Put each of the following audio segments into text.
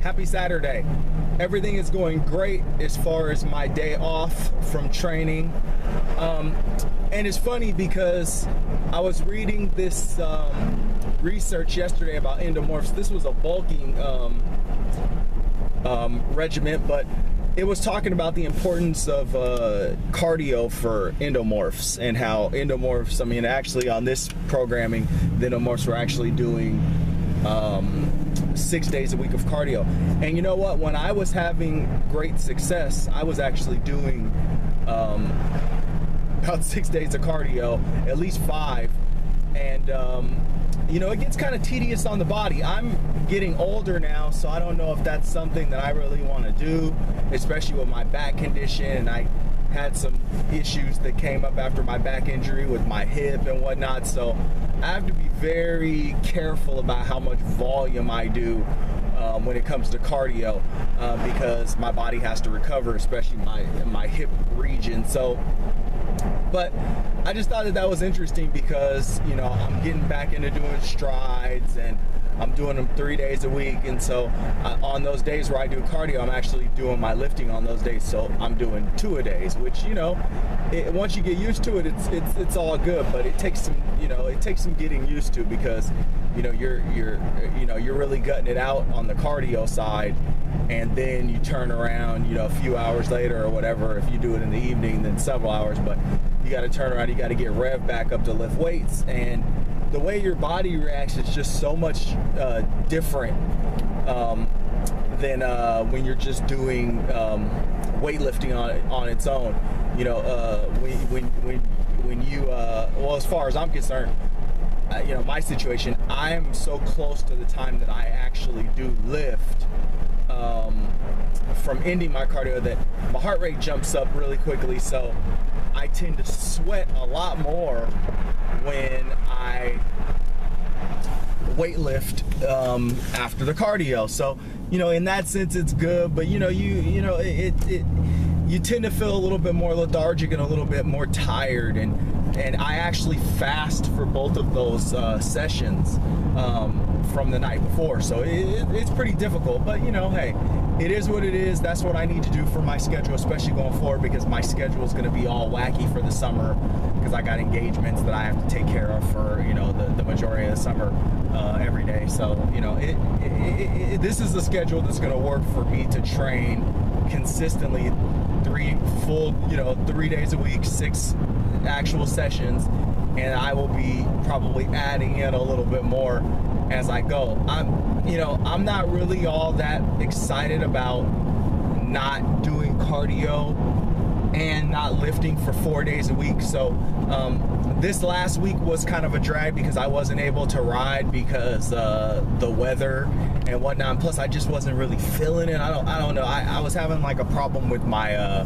Happy Saturday. Everything is going great as far as my day off from training. And it's funny because I was reading this research yesterday about endomorphs. This was a bulking regimen, but it was talking about the importance of cardio for endomorphs and how endomorphs, I mean, actually on this programming, the endomorphs were actually doing 6 days a week of cardio. And you know what? When I was having great success, I was actually doing about 6 days of cardio, at least 5. And you know, it gets kind of tedious on the body. I'm getting older now, so I don't know if that's something that I really want to do, especially with my back condition. And I had some issues that came up after my back injury with my hip and whatnot, so I have to be very careful about how much volume I do when it comes to cardio, because my body has to recover, especially my hip region. So, but I just thought that was interesting because, you know, I'm getting back into doing strides and I'm doing them 3 days a week. And so on those days where I do cardio, I'm actually doing my lifting on those days. So I'm doing 2 a days, which, you know, once you get used to it, it's all good. But it takes some, you know, it takes some getting used to, because, you know, you're really gutting it out on the cardio side, and then you turn around, you know, a few hours later or whatever. If you do it in the evening, then several hours, but you got to turn around, you got to get revved back up to lift weights, and the way your body reacts is just so much different than when you're just doing weightlifting on its own. You know, when you well, as far as I'm concerned, you know, my situation, I am so close to the time that I actually do lift from ending my cardio that my heart rate jumps up really quickly. So I tend to sweat a lot more when I weightlift after the cardio. So, you know, in that sense, it's good. But you know, you tend to feel a little bit more lethargic and a little bit more tired. And I actually fast for both of those sessions from the night before. So it's pretty difficult, but you know, hey, it is what it is. That's what I need to do for my schedule, especially going forward, because my schedule is going to be all wacky for the summer, because I got engagements that I have to take care of for, you know, the majority of the summer every day. So, you know, this is the schedule that's going to work for me to train consistently 3 days a week, 6 actual sessions, and I will be probably adding in a little bit more as I go. I'm not really all that excited about not doing cardio and not lifting for 4 days a week. So this last week was kind of a drag because I wasn't able to ride because the weather and whatnot. Plus, I just wasn't really feeling it. I don't know. I was having like a problem with my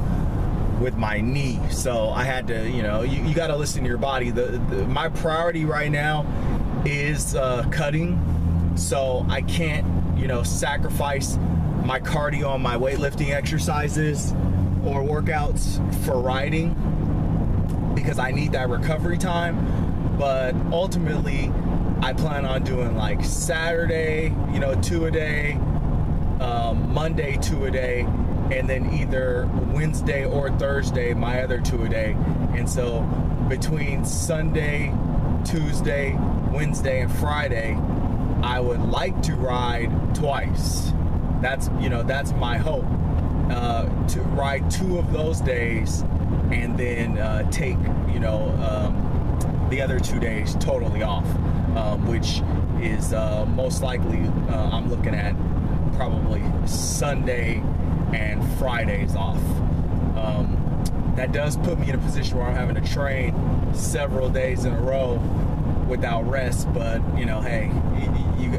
knee, so I had to, you know, you got to listen to your body. My priority right now is cutting, so I can't, you know, sacrifice my cardio and my weightlifting exercises or workouts for riding, because I need that recovery time. But ultimately, I plan on doing like Saturday, you know, 2 a day, Monday 2 a day, and then either Wednesday or Thursday my other 2 a day. And so between Sunday, Tuesday, Wednesday, and Friday, I would like to ride twice. That's, you know, that's my hope, to ride 2 of those days, and then take, you know, the other 2 days totally off, which is most likely I'm looking at probably Sunday and Fridays off. That does put me in a position where I'm having to train several days in a row without rest, but you know, hey, you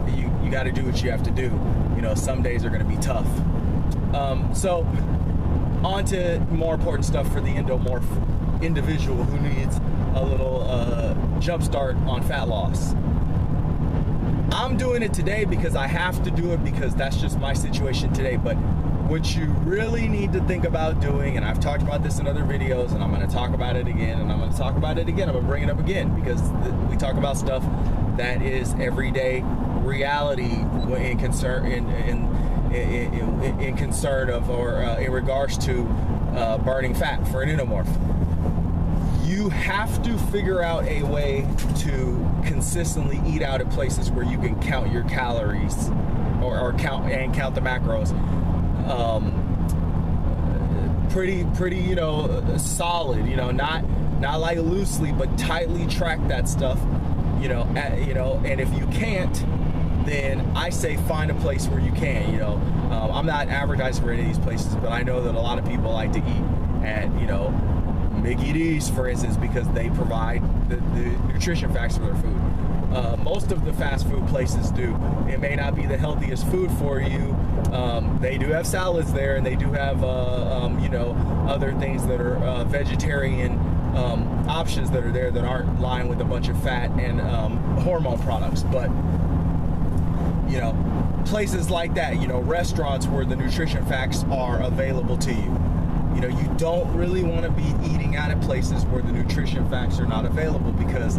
got to do what you have to do. You know, some days are going to be tough. So on to more important stuff for the endomorph individual who needs a little jump start on fat loss. I'm doing it today because I have to do it, because that's just my situation today. But what you really need to think about doing, and I've talked about this in other videos, and I'm going to talk about it again, and I'm going to talk about it again, I'm going to bring it up again, because we talk about stuff that is everyday reality in in concern of, or in regards to burning fat for an endomorph. You have to figure out a way to consistently eat out at places where you can count your calories or count the macros. Pretty, you know, solid, you know, not like loosely, but tightly track that stuff, you know, and if you can't, then I say find a place where you can, you know. I'm not advertising for any of these places, but I know that a lot of people like to eat at, you know, Mickey D's, for instance, because they provide the nutrition facts for their food. Most of the fast food places do. It may not be the healthiest food for you. They do have salads there, and they do have, you know, other things that are vegetarian options that are there that aren't lined with a bunch of fat and hormone products. But, you know, places like that, you know, restaurants where the nutrition facts are available to you. You know, you don't really want to be eating out at places where the nutrition facts are not available, because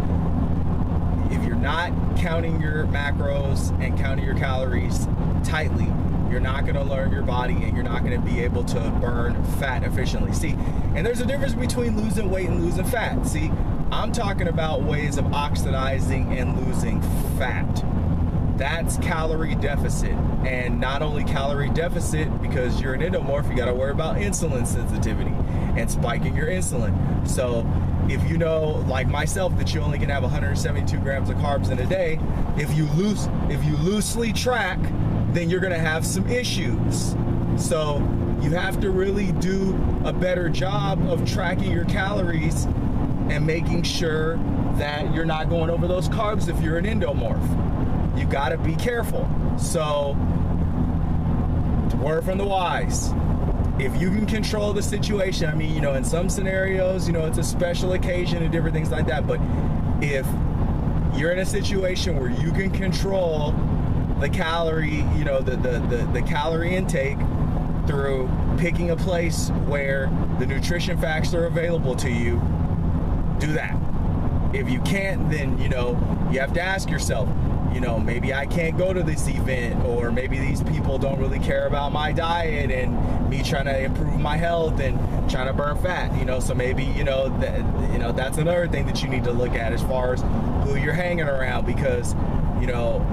if you're not counting your macros and counting your calories tightly, you're not going to learn your body, and you're not going to be able to burn fat efficiently. See, and there's a difference between losing weight and losing fat. See, I'm talking about ways of oxidizing and losing fat. That's calorie deficit. And not only calorie deficit, because you're an endomorph, you got to worry about insulin sensitivity and spiking your insulin. So if you know, like myself, that you only can have 172 grams of carbs in a day, if you loosely track, then you're going to have some issues. So you have to really do a better job of tracking your calories and making sure that you're not going over those carbs if you're an endomorph. You got to be careful. So, word from the wise, if you can control the situation, I mean, you know, in some scenarios, you know, it's a special occasion and different things like that, but if you're in a situation where you can control the calorie, you know, the calorie intake through picking a place where the nutrition facts are available to you, do that. If you can't, then, you know, you have to ask yourself, you know, maybe I can't go to this event, or maybe these people don't really care about my diet and me trying to improve my health and trying to burn fat, you know. So maybe, you know, that's another thing that you need to look at as far as who you're hanging around, because, you know,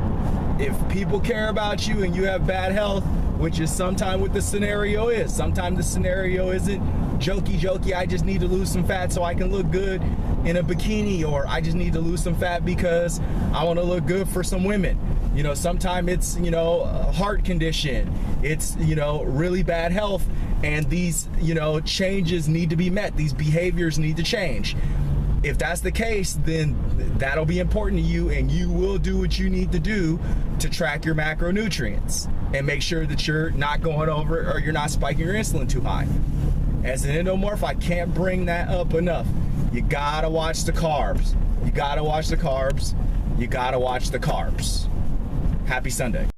if people care about you and you have bad health, which is sometimes what the scenario is. Sometimes the scenario isn't jokey, I just need to lose some fat so I can look good in a bikini, or I just need to lose some fat because I want to look good for some women. You know, sometimes it's, you know, a heart condition, it's, you know, really bad health, and these, you know, changes need to be met. These behaviors need to change. If that's the case, then that'll be important to you, and you will do what you need to do to track your macronutrients and make sure that you're not going over, or you're not spiking your insulin too high. As an endomorph, I can't bring that up enough. You gotta watch the carbs. You gotta watch the carbs. You gotta watch the carbs. Happy Sunday.